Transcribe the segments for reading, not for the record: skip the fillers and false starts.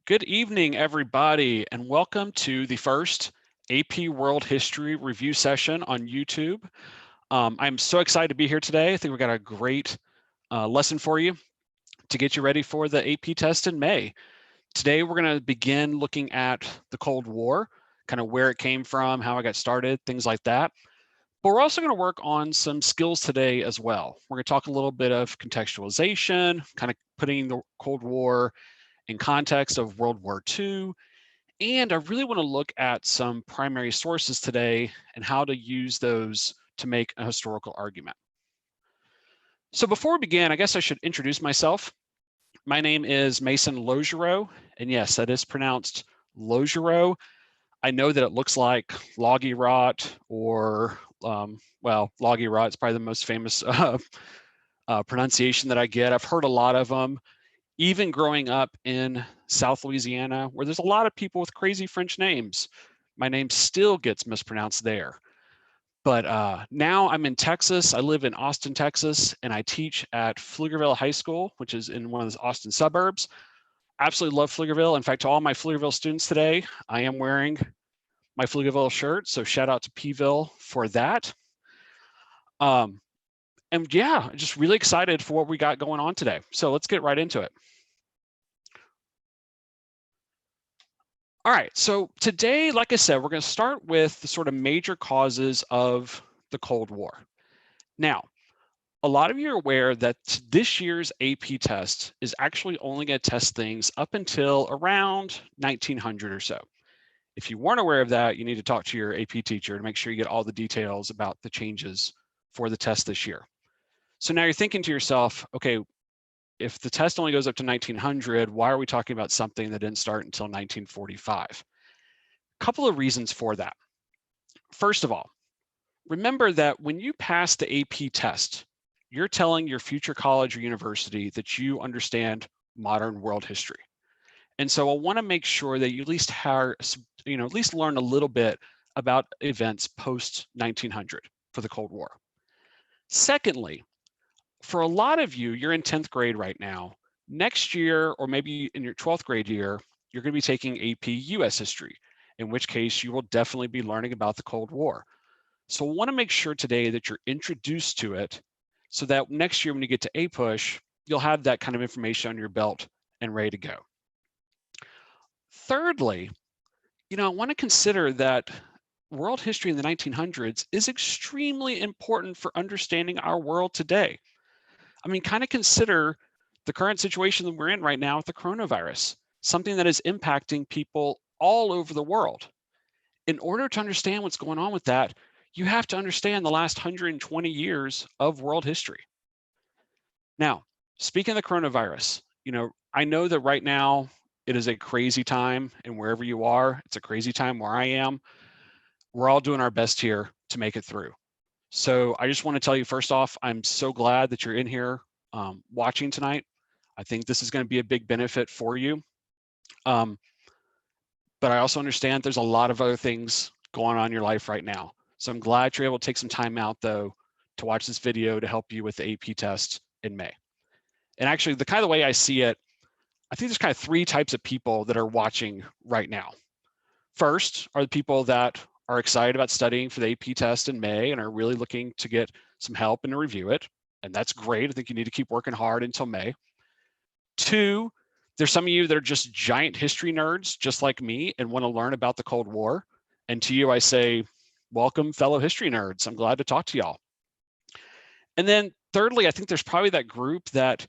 Good evening, everybody, and welcome to the first AP World History review session on YouTube. I'm so excited to be here today. I think we've got a great lesson for you to get you ready for the AP test in May. Today, we're going to begin looking at the Cold War, kind of where it came from, how it got started, things like that. But we're also going to work on some skills today as well. We're going to talk a little bit of contextualization, kind of putting the Cold War in context of World War II. And I really want to look at some primary sources today and how to use those to make a historical argument. So before we begin, I guess I should introduce myself. My name is Mason Logereau, and yes, that is pronounced Logereau. I know that it looks like Loggy Rot or, Loggy Rot is probably the most famous pronunciation that I get. I've heard a lot of them. Even growing up in South Louisiana, where there's a lot of people with crazy French names, my name still gets mispronounced there. But now I'm in Texas. I live in Austin, Texas, and I teach at Pflugerville High School, which is in one of the Austin suburbs. Absolutely love Pflugerville. In fact, to all my Pflugerville students today, I am wearing my Pflugerville shirt. So shout out to Pville for that. And yeah, just really excited for what we got going on today. So let's get right into it. All right, so today, like I said, we're going to start with the sort of major causes of the Cold War. Now, a lot of you are aware that this year's AP test is actually only going to test things up until around 1900 or so. If you weren't aware of that, you need to talk to your AP teacher to make sure you get all the details about the changes for the test this year. So now you're thinking to yourself, okay, if the test only goes up to 1900, why are we talking about something that didn't start until 1945? A couple of reasons for that. First of all, remember that when you pass the AP test, you're telling your future college or university that you understand modern world history. And so I want to make sure that you at least have, at least learn a little bit about events post 1900 for the Cold War. Secondly, for a lot of you, you're in 10th grade right now. Next year, or maybe in your 12th grade year, you're going to be taking AP US history, in which case you will definitely be learning about the Cold War. So I want to make sure today that you're introduced to it so that next year when you get to APUSH, you'll have that kind of information on your belt and ready to go. Thirdly, I want to consider that world history in the 1900s is extremely important for understanding our world today. I mean, kind of consider the current situation that we're in right now with the coronavirus, something that is impacting people all over the world. In order to understand what's going on with that, you have to understand the last 120 years of world history. Now, speaking of the coronavirus, I know that right now it is a crazy time, and wherever you are, it's a crazy time where I am. We're all doing our best here to make it through. So I just want to tell you, first off, I'm so glad that you're in here watching tonight. I think this is going to be a big benefit for you. But I also understand there's a lot of other things going on in your life right now. So I'm glad you're able to take some time out, though, to watch this video to help you with the AP test in May. And actually, the kind of the way I see it, I think there's kind of three types of people that are watching right now. First are the people that are excited about studying for the AP test in May and are really looking to get some help and to review it. And that's great. I think you need to keep working hard until May. Two, there's some of you that are just giant history nerds, just like me, and want to learn about the Cold War. And to you, I say, welcome, fellow history nerds. I'm glad to talk to y'all. And then thirdly, I think there's probably that group that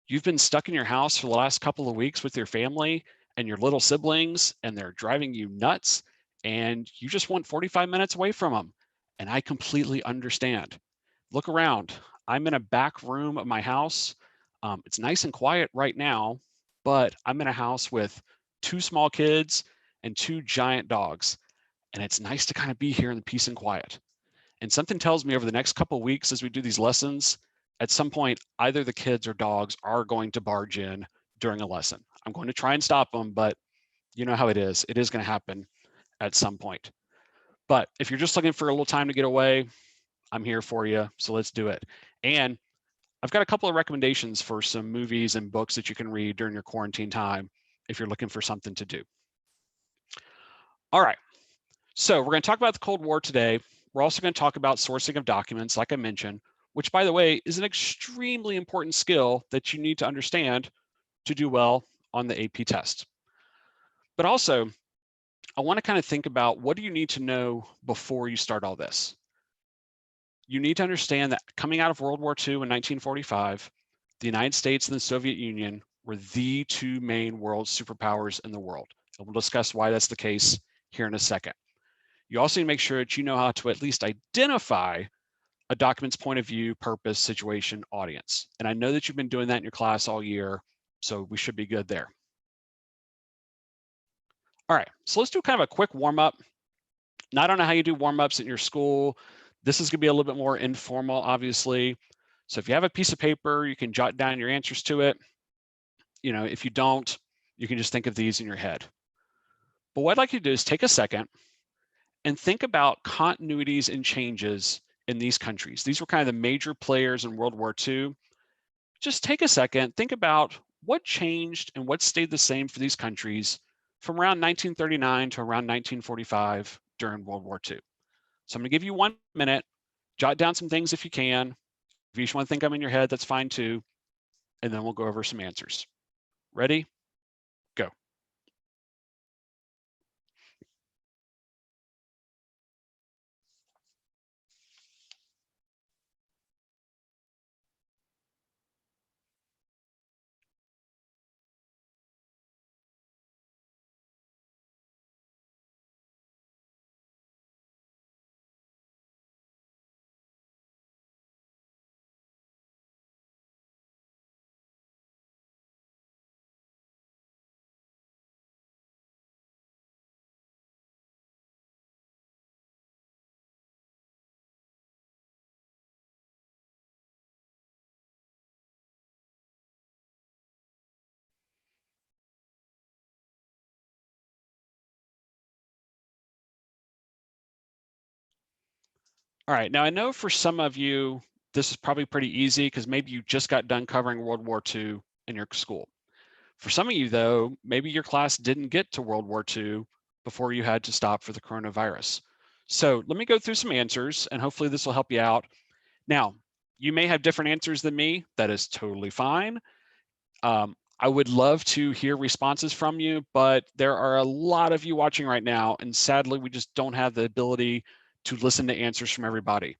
you've been stuck in your house for the last couple of weeks with your family and your little siblings, and they're driving you nuts, and you just want 45 minutes away from them. And I completely understand. Look around. I'm in a back room of my house. It's nice and quiet right now, but I'm in a house with 2 small kids and 2 giant dogs. And it's nice to kind of be here in the peace and quiet. And something tells me over the next couple of weeks as we do these lessons, at some point, either the kids or dogs are going to barge in during a lesson. I'm going to try and stop them, but you know how it is. It is going to happen at some point. But if you're just looking for a little time to get away, I'm here for you. So let's do it. And I've got a couple of recommendations for some movies and books that you can read during your quarantine time if you're looking for something to do. All right, so we're going to talk about the Cold War today. We're also going to talk about sourcing of documents, like I mentioned, which, by the way, is an extremely important skill that you need to understand to do well on the AP test. But also, I want to kind of think about, what do you need to know before you start all this? You need to understand that coming out of World War II in 1945, the United States and the Soviet Union were the two main world superpowers in the world. And we'll discuss why that's the case here in a second. You also need to make sure that you know how to at least identify a document's point of view, purpose, situation, audience. And I know that you've been doing that in your class all year, so we should be good there. All right, so let's do kind of a quick warm up. Now, I don't know how you do warm ups in your school. This is going to be a little bit more informal, obviously. So if you have a piece of paper, you can jot down your answers to it. If you don't, you can just think of these in your head. But what I'd like you to do is take a second and think about continuities and changes in these countries. These were kind of the major players in World War II. Just take a second, think about what changed and what stayed the same for these countries from around 1939 to around 1945 during World War II. So I'm going to give you 1 minute, jot down some things if you can. If you just want to think them in your head, that's fine too. And then we'll go over some answers. Ready? Go. All right, now I know for some of you, this is probably pretty easy because maybe you just got done covering World War II in your school. For some of you though, maybe your class didn't get to World War II before you had to stop for the coronavirus. So let me go through some answers and hopefully this will help you out. Now, you may have different answers than me. That is totally fine. I would love to hear responses from you, but there are a lot of you watching right now, and sadly, we just don't have the ability to listen to answers from everybody.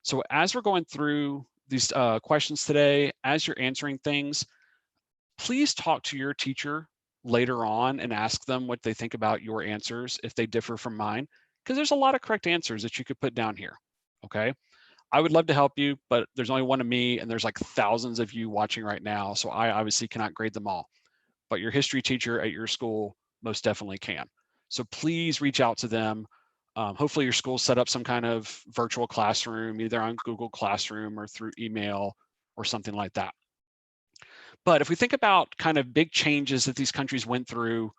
So as we're going through these questions today, as you're answering things, please talk to your teacher later on and ask them what they think about your answers if they differ from mine, because there's a lot of correct answers that you could put down here, okay? I would love to help you, but there's only one of me and there's like thousands of you watching right now. So I obviously cannot grade them all, but your history teacher at your school most definitely can. So please reach out to them. Hopefully your school set up some kind of virtual classroom, either on Google Classroom or through email or something like that. But if we think about kind of big changes that these countries went through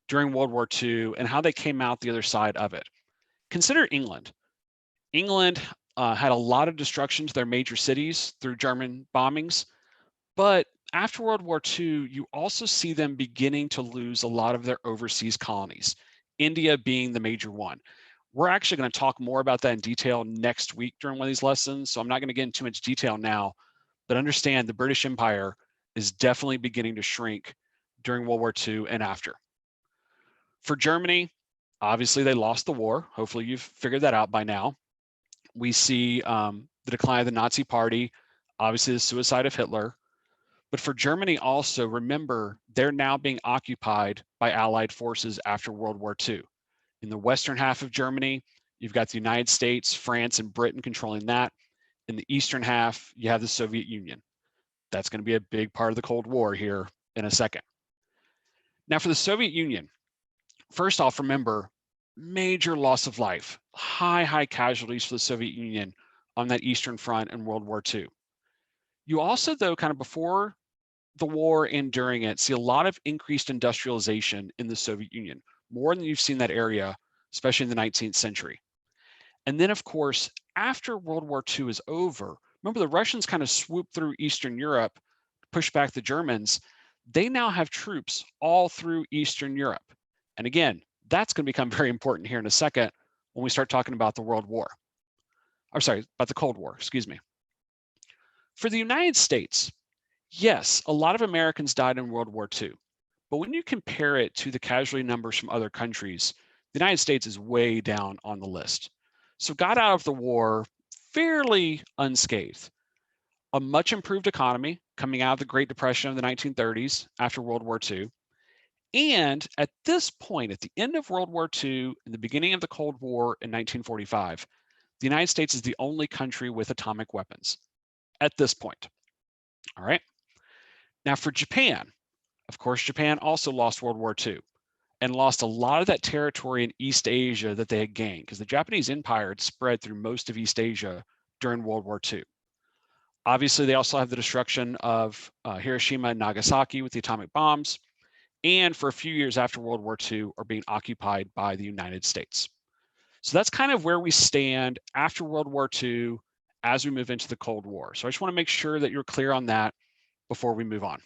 during World War II and how they came out the other side of it, consider England. England had a lot of destruction to their major cities through German bombings. But after World War II, you also see them beginning to lose a lot of their overseas colonies, India being the major one. We're actually going to talk more about that in detail next week during one of these lessons. So I'm not going to get into too much detail now, but understand the British Empire is definitely beginning to shrink during World War II and after. For Germany, obviously they lost the war. Hopefully you've figured that out by now. We see the decline of the Nazi Party, obviously the suicide of Hitler. But for Germany also, remember, they're now being occupied by Allied forces after World War II. In the western half of Germany, you've got the United States, France, and Britain controlling that. In the eastern half, you have the Soviet Union. That's going to be a big part of the Cold War here in a second. Now for the Soviet Union, first off, remember, major loss of life, high casualties for the Soviet Union on that Eastern Front in World War II. You also, though, kind of before the war and during it, see a lot of increased industrialization in the Soviet Union, more than you've seen that area, especially in the 19th century. And then, of course, after World War II is over, remember the Russians kind of swooped through Eastern Europe, pushed back the Germans. they now have troops all through Eastern Europe. And again, that's going to become very important here in a second when we start talking about the World War. Or sorry, about the Cold War, excuse me. For the United States, yes, a lot of Americans died in World War II. But when you compare it to the casualty numbers from other countries, the United States is way down on the list. So got out of the war fairly unscathed. A much improved economy coming out of the Great Depression of the 1930s after World War II. And at this point, at the end of World War II and the beginning of the Cold War in 1945, the United States is the only country with atomic weapons at this point. All right. Now for Japan, of course, Japan also lost World War II and lost a lot of that territory in East Asia that they had gained because the Japanese Empire had spread through most of East Asia during World War II. Obviously, they also have the destruction of Hiroshima and Nagasaki with the atomic bombs, and for a few years after World War II are being occupied by the United States. So that's kind of where we stand after World War II as we move into the Cold War. So I just want to make sure that you're clear on that before we move on.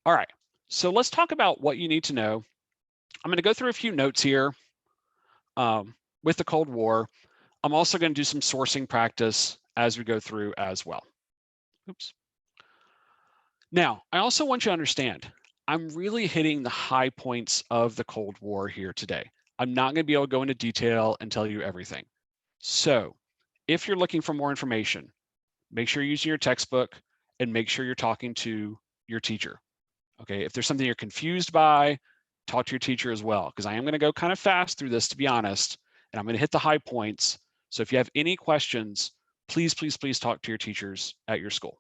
All right, so let's talk about what you need to know. I'm going to go through a few notes here with the Cold War. I'm also going to do some sourcing practice as we go through as well. Oops. Now, I also want you to understand, I'm really hitting the high points of the Cold War here today. I'm not going to be able to go into detail and tell you everything. So if you're looking for more information, make sure you're using your textbook and make sure you're talking to your teacher. Okay, if there's something you're confused by, talk to your teacher as well, because I am going to go kind of fast through this, to be honest, and I'm going to hit the high points. So if you have any questions, please, please, please talk to your teachers at your school.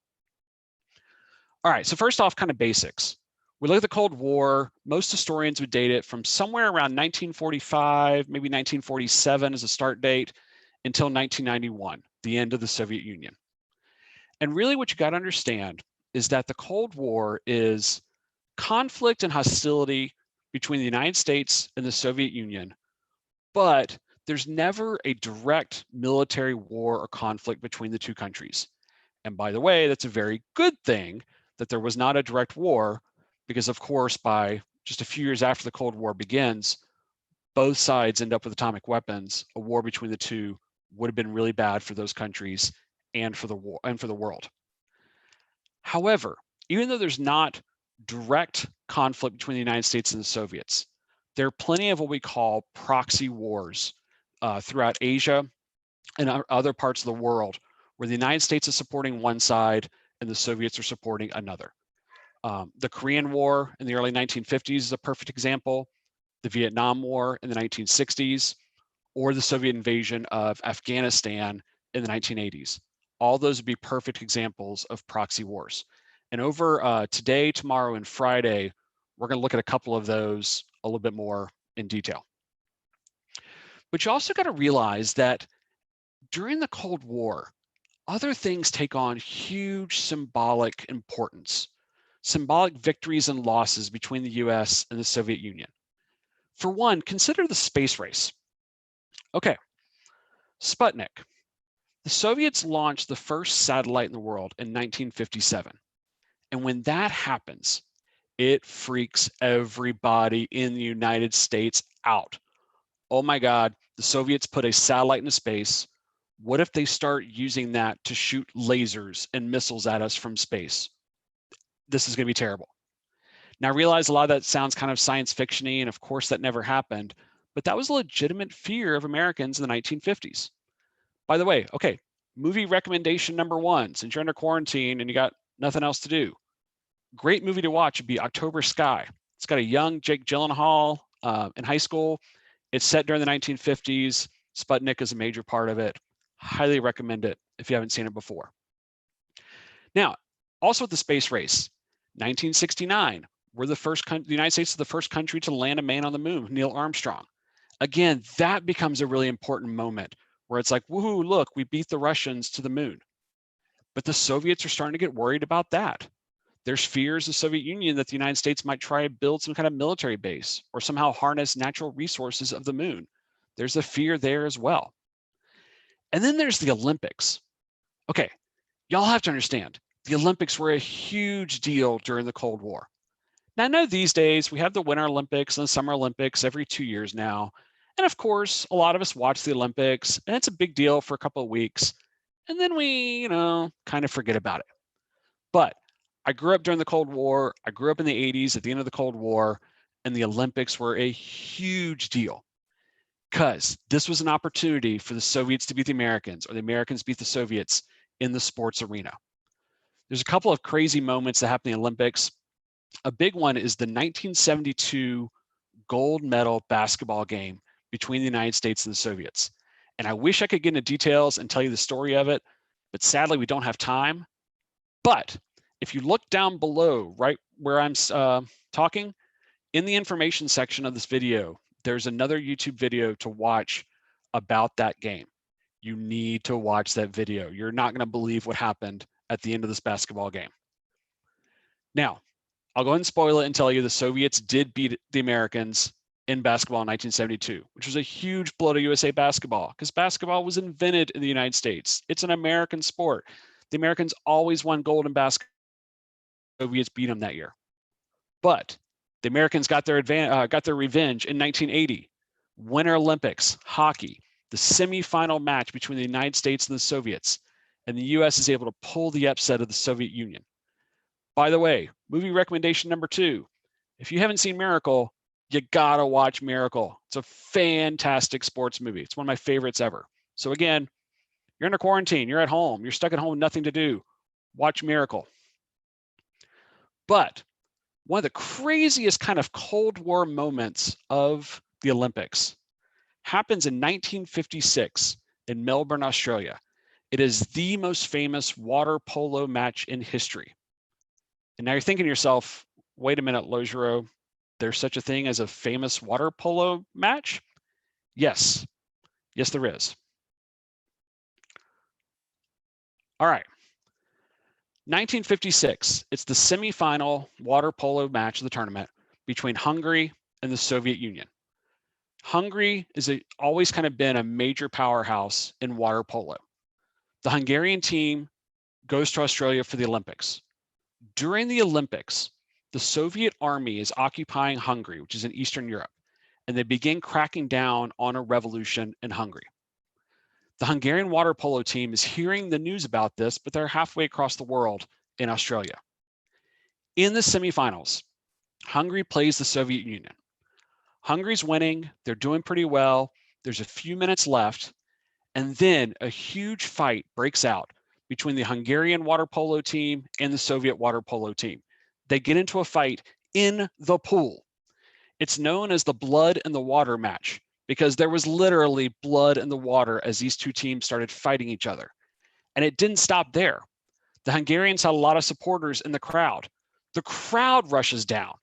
All right, so first off, kind of basics. We look at the Cold War. Most historians would date it from somewhere around 1945, maybe 1947 as a start date, until 1991, the end of the Soviet Union. And really what you got to understand is that the Cold War is conflict and hostility between the United States and the Soviet Union, but there's never a direct military war or conflict between the two countries. And by the way, that's a very good thing that there was not a direct war, because of course, by just a few years after the Cold War begins, both sides end up with atomic weapons. A war between the two would have been really bad for those countries and for the war and for the world. However, even though there's not direct conflict between the United States and the Soviets, there are plenty of what we call proxy wars throughout Asia and other parts of the world where the United States is supporting one side and the Soviets are supporting another. The Korean War in the early 1950s is a perfect example, the Vietnam War in the 1960s, or the Soviet invasion of Afghanistan in the 1980s. All those would be perfect examples of proxy wars. And over today, tomorrow, and Friday, we're going to look at a couple of those a little bit more in detail. But you also got to realize that during the Cold War, other things take on huge symbolic importance, symbolic victories and losses between the US and the Soviet Union. For one, consider the space race. Okay, Sputnik. The Soviets launched the first satellite in the world in 1957. And when that happens, it freaks everybody in the United States out. Oh my God, the Soviets put a satellite into space. What if they start using that to shoot lasers and missiles at us from space? This is going to be terrible. Now, I realize a lot of that sounds kind of science fiction-y, and of course that never happened, but that was a legitimate fear of Americans in the 1950s. By the way, okay, movie recommendation number one, since you're under quarantine and you got nothing else to do. Great movie to watch would be October Sky. It's got a young Jake Gyllenhaal in high school. It's set during the 1950s. Sputnik is a major part of it. Highly recommend it if you haven't seen it before. Now, also with the space race, 1969, the United States is the first country to land a man on the moon, Neil Armstrong. Again, that becomes a really important moment where it's like, woohoo, look, we beat the Russians to the moon. But the Soviets are starting to get worried about that. There's fears of the Soviet Union that the United States might try to build some kind of military base or somehow harness natural resources of the moon. There's a fear there as well. And then there's the Olympics. Okay, y'all have to understand, the Olympics were a huge deal during the Cold War. Now, I know these days we have the Winter Olympics and the Summer Olympics every 2 years now. And of course, a lot of us watch the Olympics, and it's a big deal for a couple of weeks. And then we, kind of forget about it. But I grew up during the Cold War. I grew up in the 80s at the end of the Cold War, and the Olympics were a huge deal because this was an opportunity for the Soviets to beat the Americans or the Americans beat the Soviets in the sports arena. There's a couple of crazy moments that happen in the Olympics. A big one is the 1972 gold medal basketball game between the United States and the Soviets. And I wish I could get into details and tell you the story of it, but sadly we don't have time. But if you look down below, right where I'm talking, in the information section of this video, there's another YouTube video to watch about that game. You need to watch that video. You're not going to believe what happened at the end of this basketball game. Now, I'll go ahead and spoil it and tell you the Soviets did beat the Americans in basketball in 1972, which was a huge blow to USA basketball because basketball was invented in the United States. It's an American sport. The Americans always won gold in basketball. The Soviets beat them that year. But the Americans got their revenge in 1980. Winter Olympics, hockey, the semifinal match between the United States and the Soviets, and the US is able to pull the upset of the Soviet Union. By the way, movie recommendation number 2. If you haven't seen Miracle, you gotta watch Miracle. It's a fantastic sports movie. It's one of my favorites ever. So again, you're in a quarantine, you're at home, you're stuck at home with nothing to do, watch Miracle. But one of the craziest kind of Cold War moments of the Olympics happens in 1956 in Melbourne, Australia. It is the most famous water polo match in history. And now you're thinking to yourself, wait a minute, Lojero, there's such a thing as a famous water polo match? Yes, there is. All right. 1956, it's the semifinal water polo match of the tournament between Hungary and the Soviet Union. Hungary is always kind of been a major powerhouse in water polo. The Hungarian team goes to Australia for the Olympics. During the Olympics, the Soviet army is occupying Hungary, which is in Eastern Europe, and they begin cracking down on a revolution in Hungary. The Hungarian water polo team is hearing the news about this, but they're halfway across the world in Australia. In the semifinals, Hungary plays the Soviet Union. Hungary's winning, they're doing pretty well. There's a few minutes left, and then a huge fight breaks out between the Hungarian water polo team and the Soviet water polo team. They get into a fight in the pool. It's known as the blood in the water match because there was literally blood in the water as these two teams started fighting each other. And it didn't stop there. The Hungarians had a lot of supporters in the crowd. The crowd rushes down.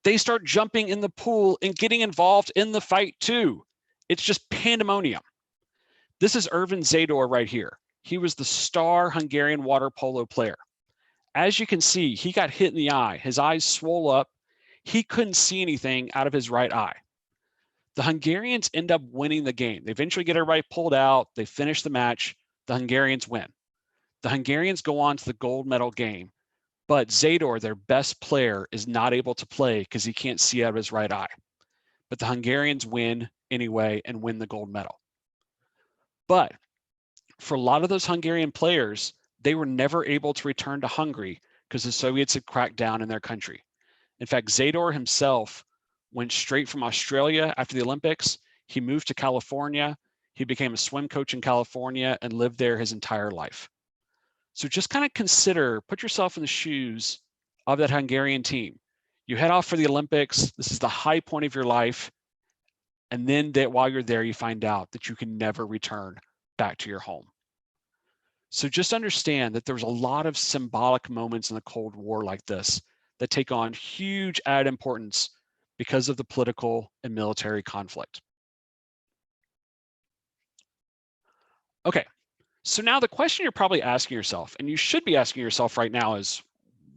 They start jumping in the pool and getting involved in the fight too. It's just pandemonium. This is Ervin Zador right here. He was the star Hungarian water polo player. As you can see, he got hit in the eye. His eyes swole up. He couldn't see anything out of his right eye. The Hungarians end up winning the game. They eventually get everybody pulled out. They finish the match. The Hungarians win. The Hungarians go on to the gold medal game, but Zador, their best player, is not able to play because he can't see out of his right eye. But the Hungarians win anyway and win the gold medal. But for a lot of those Hungarian players, they were never able to return to Hungary because the Soviets had cracked down in their country. In fact, Zador himself went straight from Australia after the Olympics. He moved to California. He became a swim coach in California and lived there his entire life. So just kind of consider, put yourself in the shoes of that Hungarian team. You head off for the Olympics. This is the high point of your life. And then while you're there, you find out that you can never return back to your home. So just understand that there's a lot of symbolic moments in the Cold War like this that take on huge added importance because of the political and military conflict. Okay, so now the question you're probably asking yourself, and you should be asking yourself right now, is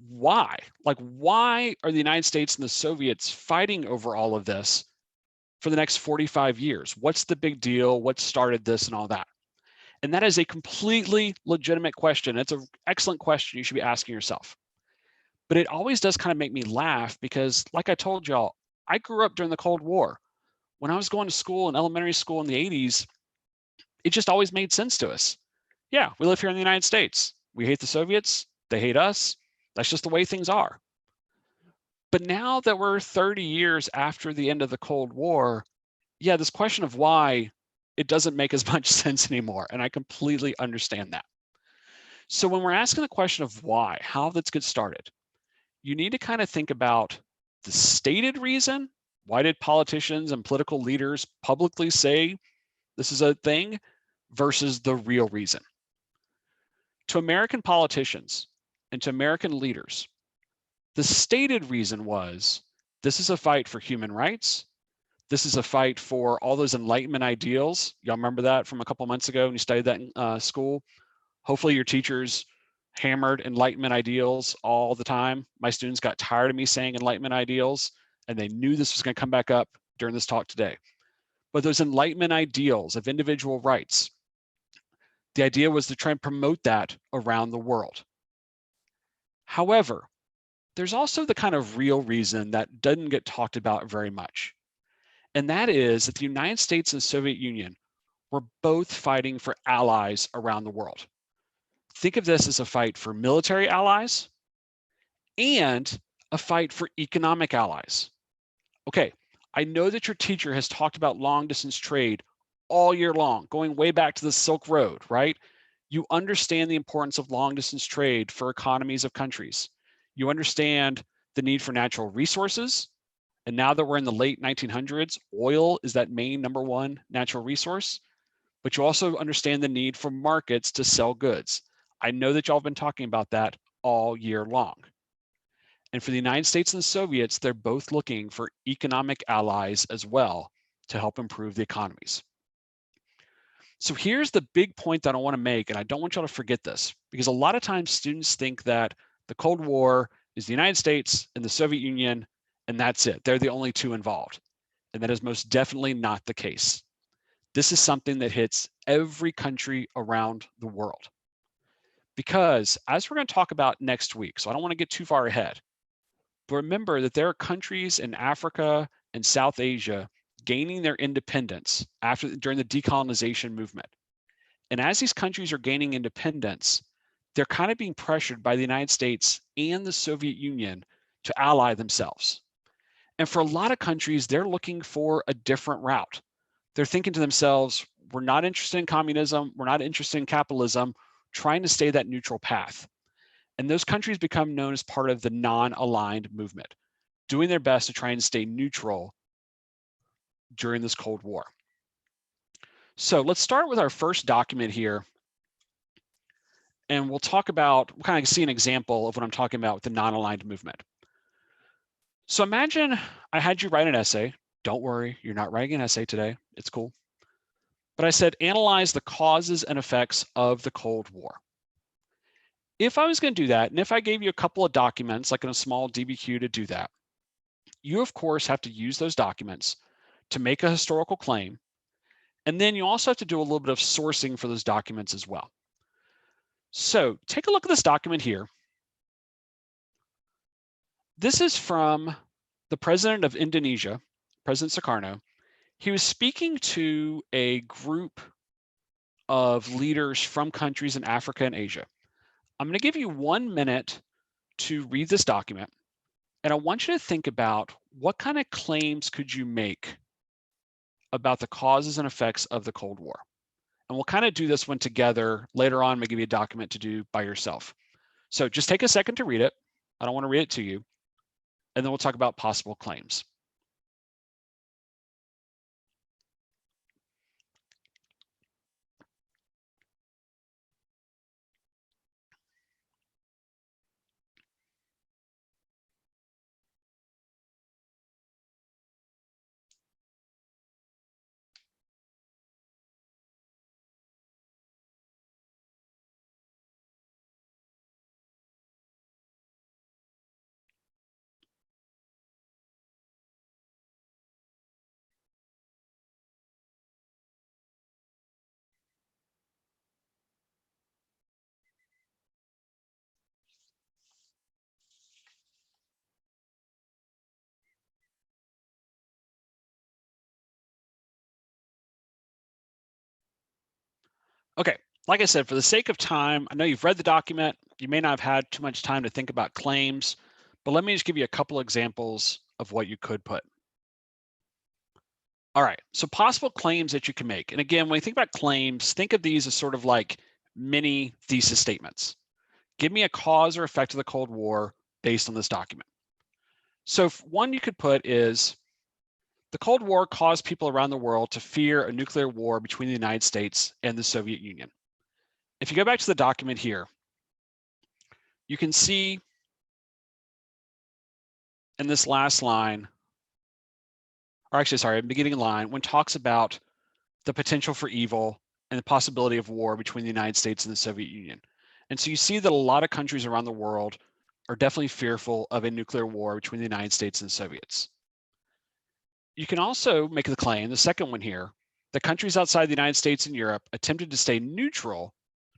why? Like, why are the United States and the Soviets fighting over all of this for the next 45 years? What's the big deal? What started this and all that? And that is a completely legitimate question. It's an excellent question you should be asking yourself. But it always does kind of make me laugh because, like I told y'all, I grew up during the Cold War. When I was going to school in elementary school in the 80s, it just always made sense to us. Yeah, we live here in the United States. We hate the Soviets. They hate us. That's just the way things are. But now that we're 30 years after the end of the Cold War, yeah, this question of why, it doesn't make as much sense anymore. And I completely understand that. So when we're asking the question of why, how let's get started, you need to kind of think about the stated reason. Why did politicians and political leaders publicly say this is a thing versus the real reason? To American politicians and to American leaders, the stated reason was this is a fight for human rights. This is a fight for all those Enlightenment ideals. Y'all remember that from a couple months ago when you studied that in school? Hopefully your teachers hammered Enlightenment ideals all the time. My students got tired of me saying Enlightenment ideals, and they knew this was going to come back up during this talk today. But those Enlightenment ideals of individual rights, the idea was to try and promote that around the world. However, there's also the kind of real reason that doesn't get talked about very much. And that is that the United States and the Soviet Union were both fighting for allies around the world. Think of this as a fight for military allies and a fight for economic allies. Okay, I know that your teacher has talked about long distance trade all year long, going way back to the Silk Road, right? You understand the importance of long distance trade for economies of countries. You understand the need for natural resources. And now that we're in the late 1900s, oil is that main #1 natural resource. But you also understand the need for markets to sell goods. I know that y'all have been talking about that all year long. And for the United States and the Soviets, they're both looking for economic allies as well to help improve the economies. So here's the big point that I want to make, and I don't want y'all to forget this, because a lot of times students think that the Cold War is the United States and the Soviet Union, and that's it. They're the only two involved. And that is most definitely not the case. This is something that hits every country around the world. Because as we're going to talk about next week, so I don't want to get too far ahead, but remember that there are countries in Africa and South Asia gaining their independence during the decolonization movement. And as these countries are gaining independence, they're kind of being pressured by the United States and the Soviet Union to ally themselves. And for a lot of countries, they're looking for a different route. They're thinking to themselves, we're not interested in communism, we're not interested in capitalism, trying to stay that neutral path. And those countries become known as part of the non-aligned movement, doing their best to try and stay neutral during this Cold War. So let's start with our first document here. And we'll kind of see an example of what I'm talking about with the non-aligned movement. So imagine I had you write an essay. Don't worry, you're not writing an essay today. It's cool. But I said, analyze the causes and effects of the Cold War. If I was going to do that, and if I gave you a couple of documents, like in a small DBQ to do that, you of course have to use those documents to make a historical claim. And then you also have to do a little bit of sourcing for those documents as well. So take a look at this document here. This is from the president of Indonesia, President Sukarno. He was speaking to a group of leaders from countries in Africa and Asia. I'm going to give you 1 minute to read this document. And I want you to think about what kind of claims could you make about the causes and effects of the Cold War. And we'll kind of do this one together. Later on, I'm going to give you a document to do by yourself. So just take a second to read it. I don't want to read it to you. And then we'll talk about possible claims. Okay, like I said, for the sake of time, I know you've read the document. You may not have had too much time to think about claims, but let me just give you a couple examples of what you could put. All right, so possible claims that you can make. And again, when you think about claims, think of these as sort of like mini thesis statements. Give me a cause or effect of the Cold War based on this document. So one you could put is the Cold War caused people around the world to fear a nuclear war between the United States and the Soviet Union. If you go back to the document here, you can see in this last line, or actually, sorry, beginning line, when talks about the potential for evil and the possibility of war between the United States and the Soviet Union. And so you see that a lot of countries around the world are definitely fearful of a nuclear war between the United States and the Soviets. You can also make the claim, the second one here, that countries outside the United States and Europe attempted to stay neutral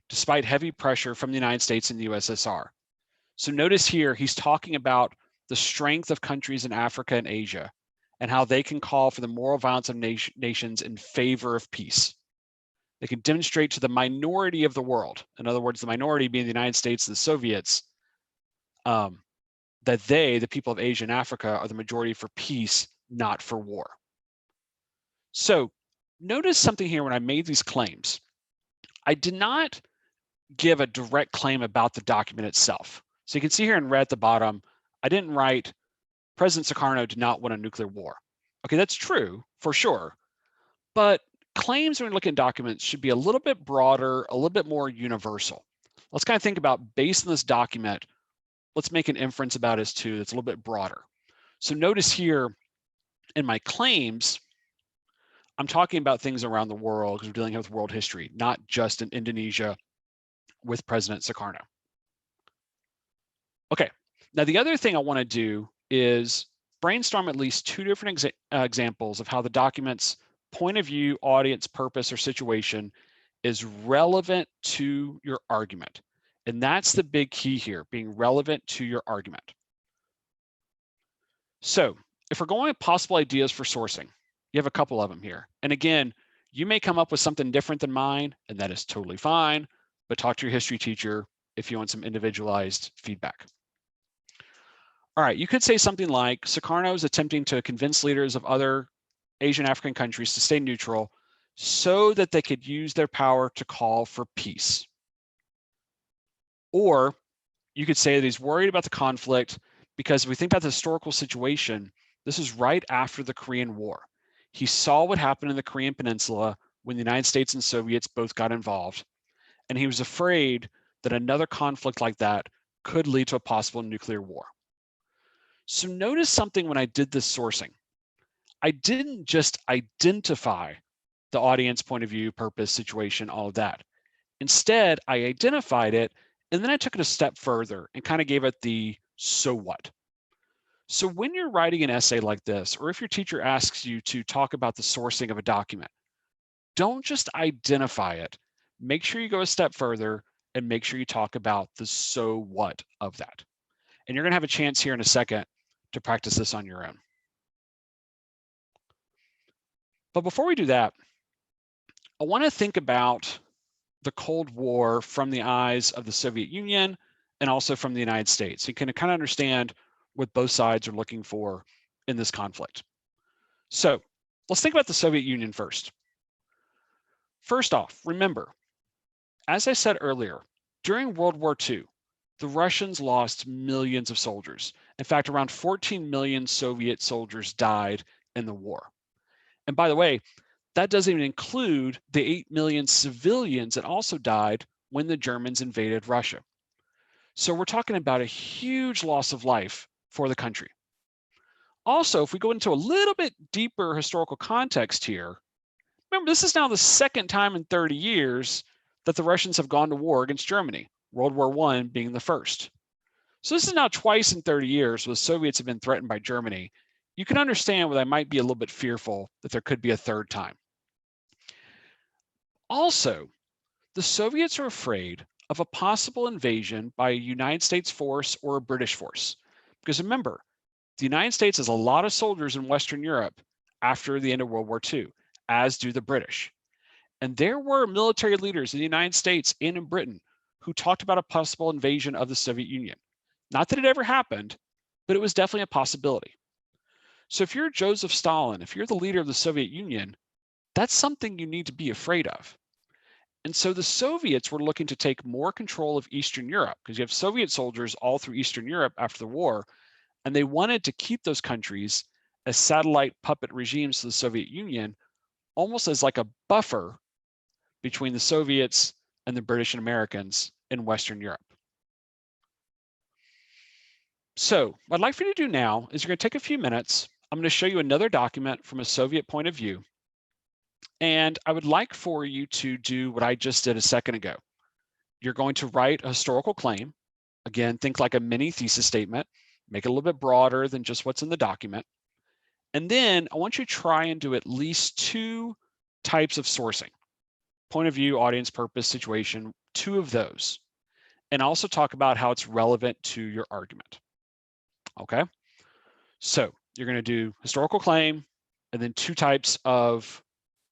despite heavy pressure from the United States and the USSR. So notice here, he's talking about the strength of countries in Africa and Asia and how they can call for the moral violence of nations in favor of peace. They can demonstrate to the minority of the world, in other words, the minority being the United States and the Soviets, that they, the people of Asia and Africa, are the majority for peace, not for war. So notice something here when I made these claims. I did not give a direct claim about the document itself. So you can see here in red at the bottom, I didn't write President Sukarno did not want a nuclear war. Okay, that's true for sure. But claims when looking at documents should be a little bit broader, a little bit more universal. Let's kind of think about, based on this document, let's make an inference about it too that's a little bit broader. So notice here in my claims, I'm talking about things around the world because we're dealing with world history, not just in Indonesia with President Sukarno. Okay, now the other thing I want to do is brainstorm at least two different examples of how the document's point of view, audience, purpose, or situation is relevant to your argument. And that's the big key here, being relevant to your argument. So if we're going with possible ideas for sourcing, you have a couple of them here. And again, you may come up with something different than mine, and that is totally fine, but talk to your history teacher if you want some individualized feedback. All right, you could say something like, Sukarno is attempting to convince leaders of other Asian African countries to stay neutral so that they could use their power to call for peace. Or you could say that he's worried about the conflict because if we think about the historical situation, this is right after the Korean War. He saw what happened in the Korean Peninsula when the United States and Soviets both got involved, and he was afraid that another conflict like that could lead to a possible nuclear war. So notice something when I did this sourcing. I didn't just identify the audience point of view, purpose, situation, all of that. Instead, I identified it, and then I took it a step further and kind of gave it the so what. So when you're writing an essay like this, or if your teacher asks you to talk about the sourcing of a document, don't just identify it. Make sure you go a step further and make sure you talk about the so what of that. And you're going to have a chance here in a second to practice this on your own. But before we do that, I want to think about the Cold War from the eyes of the Soviet Union and also from the United States. You can kind of understand what both sides are looking for in this conflict. So let's think about the Soviet Union first. First off, remember, as I said earlier, during World War II, the Russians lost millions of soldiers. In fact, around 14 million Soviet soldiers died in the war. And by the way, that doesn't even include the 8 million civilians that also died when the Germans invaded Russia. So we're talking about a huge loss of life for the country. Also, if we go into a little bit deeper historical context here, remember, this is now the second time in 30 years that the Russians have gone to war against Germany, World War I being the first. So this is now twice in 30 years where the Soviets have been threatened by Germany. You can understand why I might be a little bit fearful that there could be a third time. Also, the Soviets are afraid of a possible invasion by a United States force or a British force. Because remember, the United States has a lot of soldiers in Western Europe after the end of World War II, as do the British. And there were military leaders in the United States and in Britain who talked about a possible invasion of the Soviet Union. Not that it ever happened, but it was definitely a possibility. So if you're Joseph Stalin, if you're the leader of the Soviet Union, that's something you need to be afraid of. And so the Soviets were looking to take more control of Eastern Europe because you have Soviet soldiers all through Eastern Europe after the war, and they wanted to keep those countries as satellite puppet regimes to the Soviet Union, almost as like a buffer between the Soviets and the British and Americans in Western Europe. So what I'd like for you to do now is you're going to take a few minutes. I'm going to show you another document from a Soviet point of view. And I would like for you to do what I just did a second ago. You're going to write a historical claim. Again, think like a mini thesis statement, make it a little bit broader than just what's in the document. And then I want you to try and do at least 2 types of sourcing: point of view, audience purpose, situation, 2 of those. And also talk about how it's relevant to your argument. Okay, so you're going to do historical claim and then 2 types of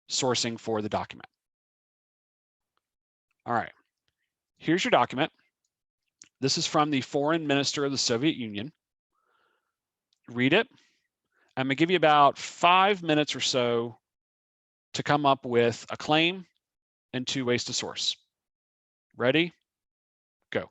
sourcing for the document. All right, here's your document. This is from the foreign minister of the Soviet Union. Read it. I'm going to give you about 5 minutes or so to come up with a claim and 2 ways to source. Ready? Go.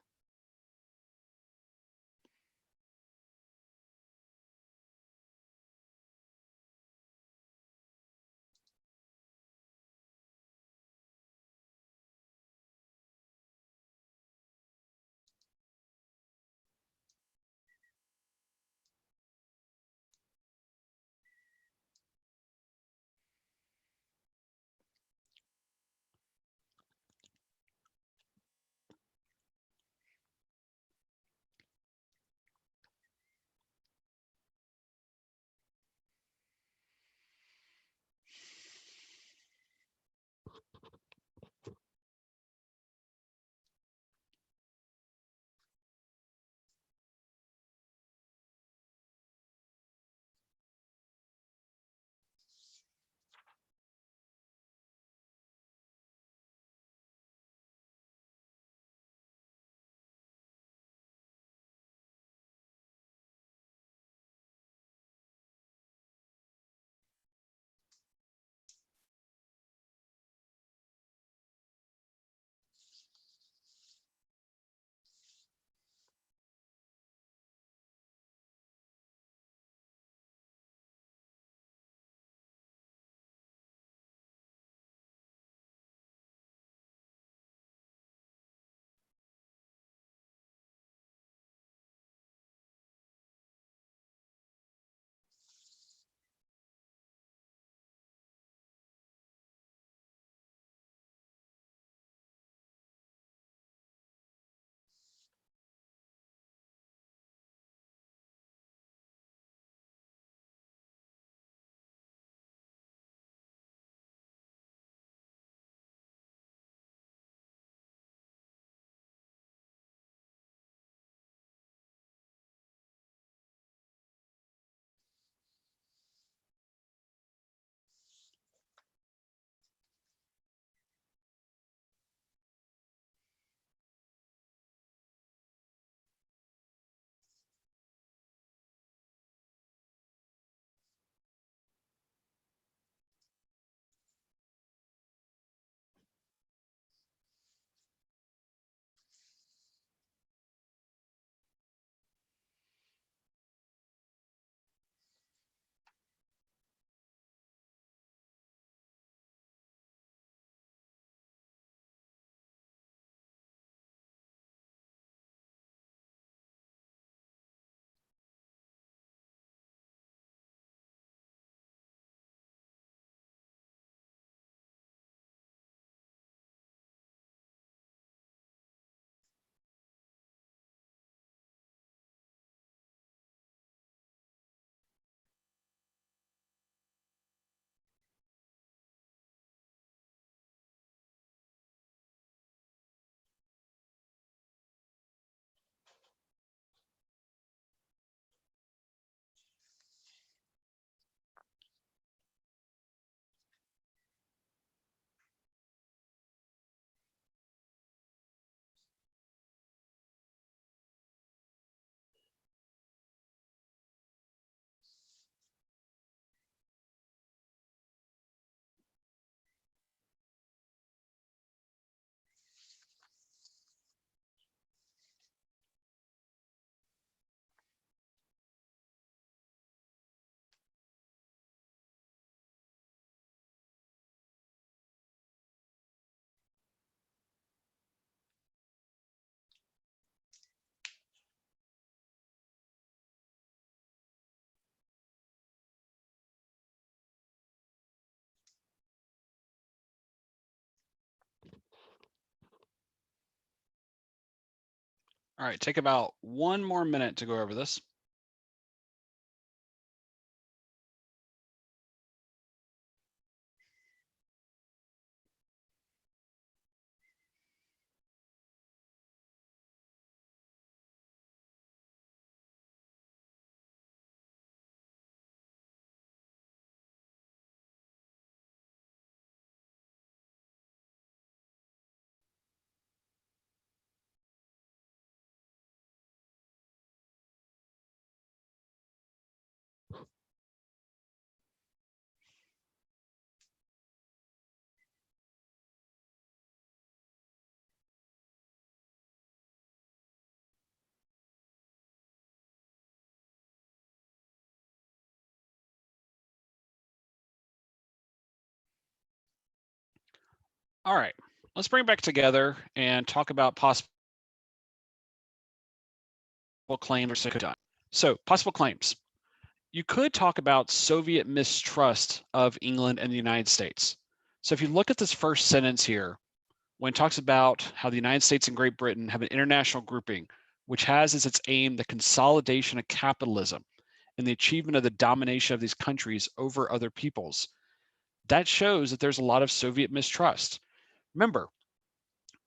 All right, take about one more minute to go over this. All right, let's bring it back together and talk about possible claims or done. So, possible claims. You could talk about Soviet mistrust of England and the United States. So, if you look at this first sentence here, when it talks about how the United States and Great Britain have an international grouping, which has as its aim the consolidation of capitalism and the achievement of the domination of these countries over other peoples, that shows that there's a lot of Soviet mistrust. Remember,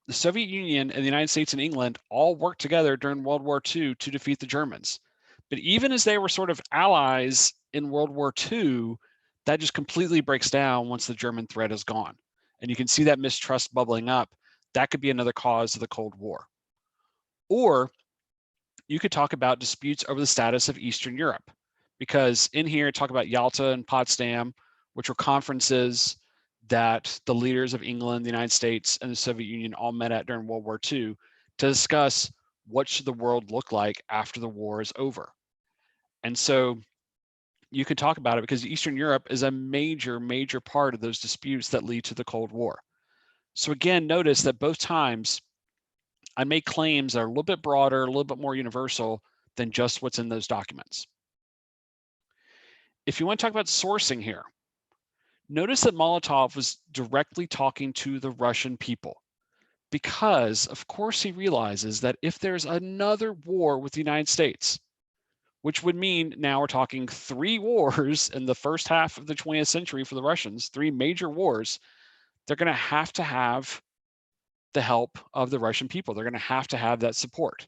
the Soviet Union and the United States and England all worked together during World War II to defeat the Germans. But even as they were sort of allies in World War II, that just completely breaks down once the German threat is gone. And you can see that mistrust bubbling up. That could be another cause of the Cold War. Or you could talk about disputes over the status of Eastern Europe, because in here, talk about Yalta and Potsdam, which were conferences that the leaders of England, the United States, and the Soviet Union all met at during World War II to discuss what should the world look like after the war is over. And so you could talk about it because Eastern Europe is a major, major part of those disputes that lead to the Cold War. So again, notice that both times I make claims that are a little bit broader, a little bit more universal than just what's in those documents. If you want to talk about sourcing here, notice that Molotov was directly talking to the Russian people because, of course, he realizes that if there's another war with the United States, which would mean now we're talking 3 wars in the first half of the 20th century for the Russians, 3 major wars, they're going to have the help of the Russian people. They're going to have that support.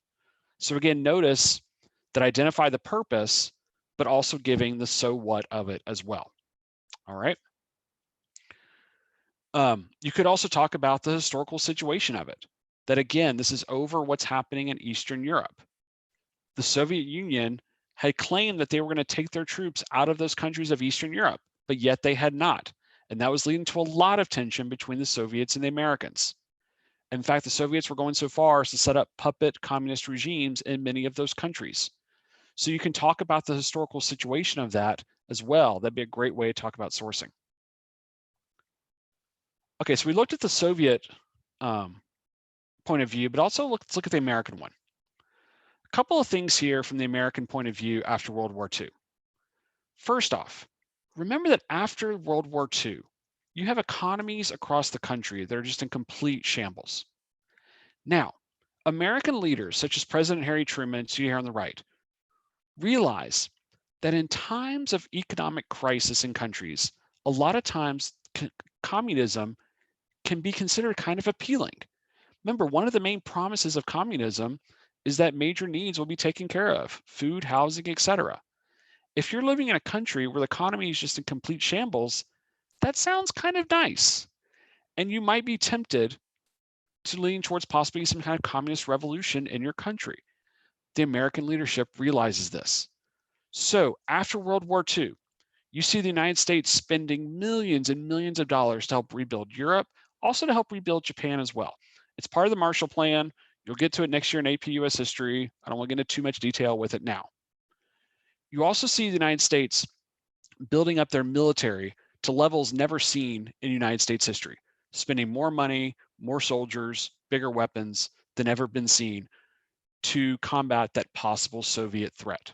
So again, notice that identify the purpose, but also giving the so what of it as well. All right. You could also talk about the historical situation of it. That again, this is over what's happening in Eastern Europe. The Soviet Union had claimed that they were going to take their troops out of those countries of Eastern Europe, but yet they had not. And that was leading to a lot of tension between the Soviets and the Americans. In fact, the Soviets were going so far as to set up puppet communist regimes in many of those countries. So you can talk about the historical situation of that as well. That'd be a great way to talk about sourcing. Okay, so we looked at the Soviet point of view, but also let's look at the American one. A couple of things here from the American point of view after World War II. First off, remember that after World War II, you have economies across the country that are just in complete shambles. Now, American leaders such as President Harry Truman, see here on the right, realize that in times of economic crisis in countries, a lot of times communism can be considered kind of appealing. Remember, one of the main promises of communism is that major needs will be taken care of, food, housing, etc. If you're living in a country where the economy is just in complete shambles, that sounds kind of nice. And you might be tempted to lean towards possibly some kind of communist revolution in your country. The American leadership realizes this. So after World War II, you see the United States spending millions and millions of dollars to help rebuild Europe, also to help rebuild Japan as well. It's part of the Marshall Plan. You'll get to it next year in AP US history. I don't want to get into too much detail with it now. You also see the United States building up their military to levels never seen in United States history, spending more money, more soldiers, bigger weapons than ever been seen to combat that possible Soviet threat.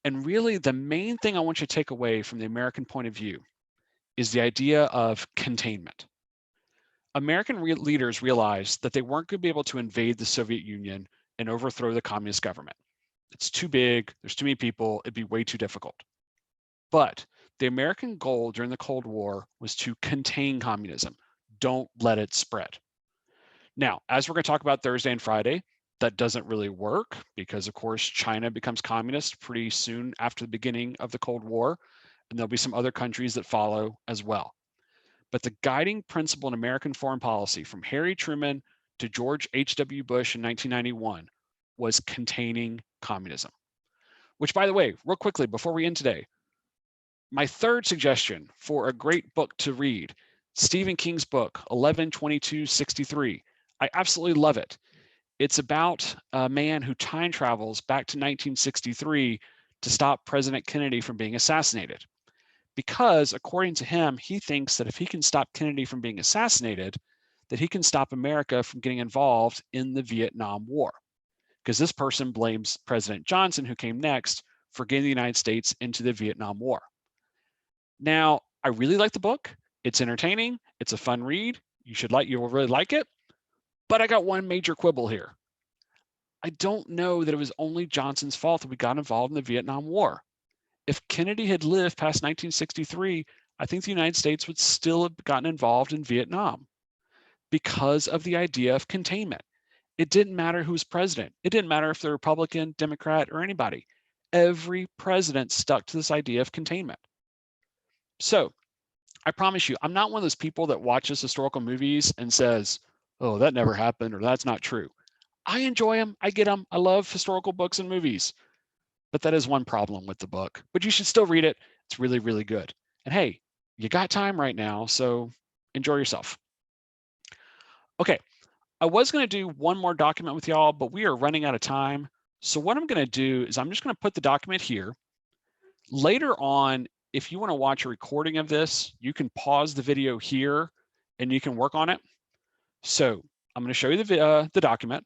And really, the main thing I want you to take away from the American point of view is the idea of containment. American leaders realized that they weren't going to be able to invade the Soviet Union and overthrow the communist government. It's too big, there's too many people, it'd be way too difficult. But the American goal during the Cold War was to contain communism. Don't let it spread. Now, as we're going to talk about Thursday and Friday, that doesn't really work because, of course, China becomes communist pretty soon after the beginning of the Cold War, and there'll be some other countries that follow as well. But the guiding principle in American foreign policy from Harry Truman to George H.W. Bush in 1991 was containing communism. Which, by the way, real quickly, before we end today, my third suggestion for a great book to read, Stephen King's book, 11/22/63. I absolutely love it. It's about a man who time travels back to 1963 to stop President Kennedy from being assassinated. Because according to him, he thinks that if he can stop Kennedy from being assassinated, that he can stop America from getting involved in the Vietnam War. Because this person blames President Johnson, who came next, for getting the United States into the Vietnam War. Now, I really like the book. It's entertaining. It's a fun read. You will really like it. But I got one major quibble here. I don't know that it was only Johnson's fault that we got involved in the Vietnam War. If Kennedy had lived past 1963, I think the United States would still have gotten involved in Vietnam because of the idea of containment. It didn't matter who was president. It didn't matter if they're Republican, Democrat, or anybody. Every president stuck to this idea of containment. So I promise you, I'm not one of those people that watches historical movies and says, oh, that never happened, or that's not true. I enjoy them. I get them. I love historical books and movies. But that is one problem with the book. But you should still read it. It's really, really good. And hey, you got time right now, so enjoy yourself. Okay, I was going to do one more document with y'all, but we are running out of time. So what I'm going to do is I'm just going to put the document here. Later on, if you want to watch a recording of this, you can pause the video here and you can work on it. So I'm going to show you the document.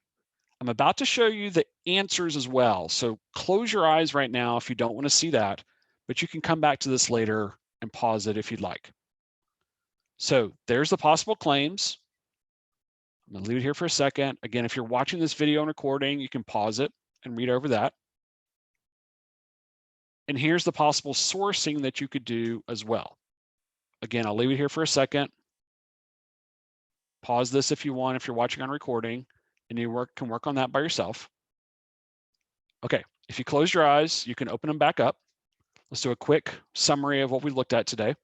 I'm about to show you the answers as well. So close your eyes right now if you don't want to see that, but you can come back to this later and pause it if you'd like. So there's the possible claims. I'm going to leave it here for a second. Again, if you're watching this video and recording, you can pause it and read over that. And here's the possible sourcing that you could do as well. Again, I'll leave it here for a second. Pause this if you want, if you're watching on recording, and you can work on that by yourself. Okay, if you close your eyes, you can open them back up. Let's do a quick summary of what we looked at today.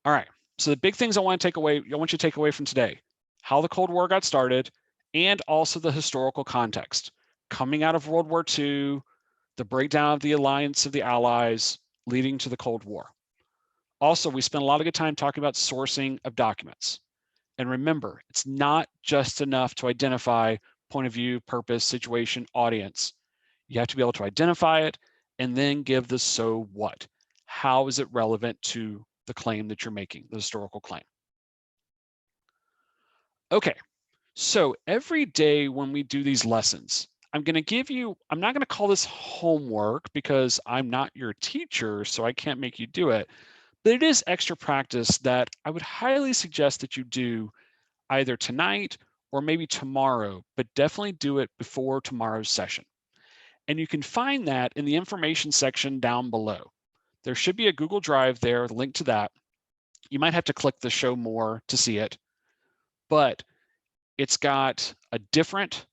All right, so the big things I want you to take away from today: how the Cold War got started, and also the historical context. Coming out of World War II, the breakdown of the alliance of the Allies leading to the Cold War. Also, we spent a lot of good time talking about sourcing of documents. And remember, it's not just enough to identify point of view, purpose, situation, audience. You have to be able to identify it and then give the so what. How is it relevant to the claim that you're making, the historical claim? Okay, so every day when we do these lessons, I'm not going to call this homework because I'm not your teacher, so I can't make you do it. But it is extra practice that I would highly suggest that you do either tonight or maybe tomorrow, but definitely do it before tomorrow's session. And you can find that in the information section down below. There should be a Google Drive there, link to that. You might have to click the show more to see it, but it's got a different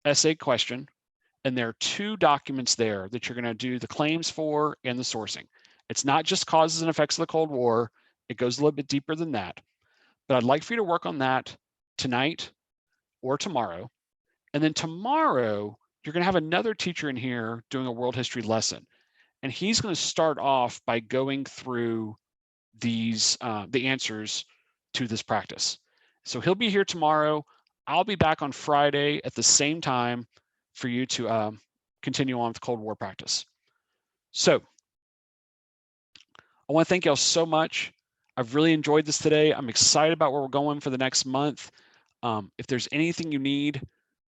essay question, and there are 2 documents there that you're going to do the claims for and the sourcing. It's not just causes and effects of the Cold War. It goes a little bit deeper than that. But I'd like for you to work on that tonight or tomorrow. And then tomorrow, you're going to have another teacher in here doing a world history lesson. And he's going to start off by going through these the answers to this practice. So he'll be here tomorrow. I'll be back on Friday at the same time for you to continue on with Cold War practice. So I want to thank y'all so much. I've really enjoyed this today. I'm excited about where we're going for the next month. If there's anything you need,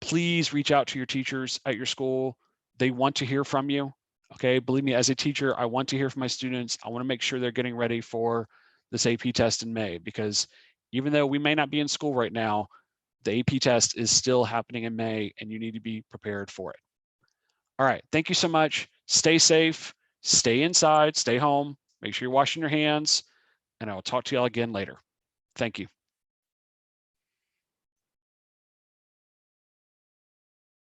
please reach out to your teachers at your school. They want to hear from you. Okay, believe me, as a teacher, I want to hear from my students. I want to make sure they're getting ready for this AP test in May, because even though we may not be in school right now, The AP test is still happening in May, and you need to be prepared for it. All right, thank you so much. Stay safe, stay inside, stay home, make sure you're washing your hands, and I will talk to y'all again later. Thank you.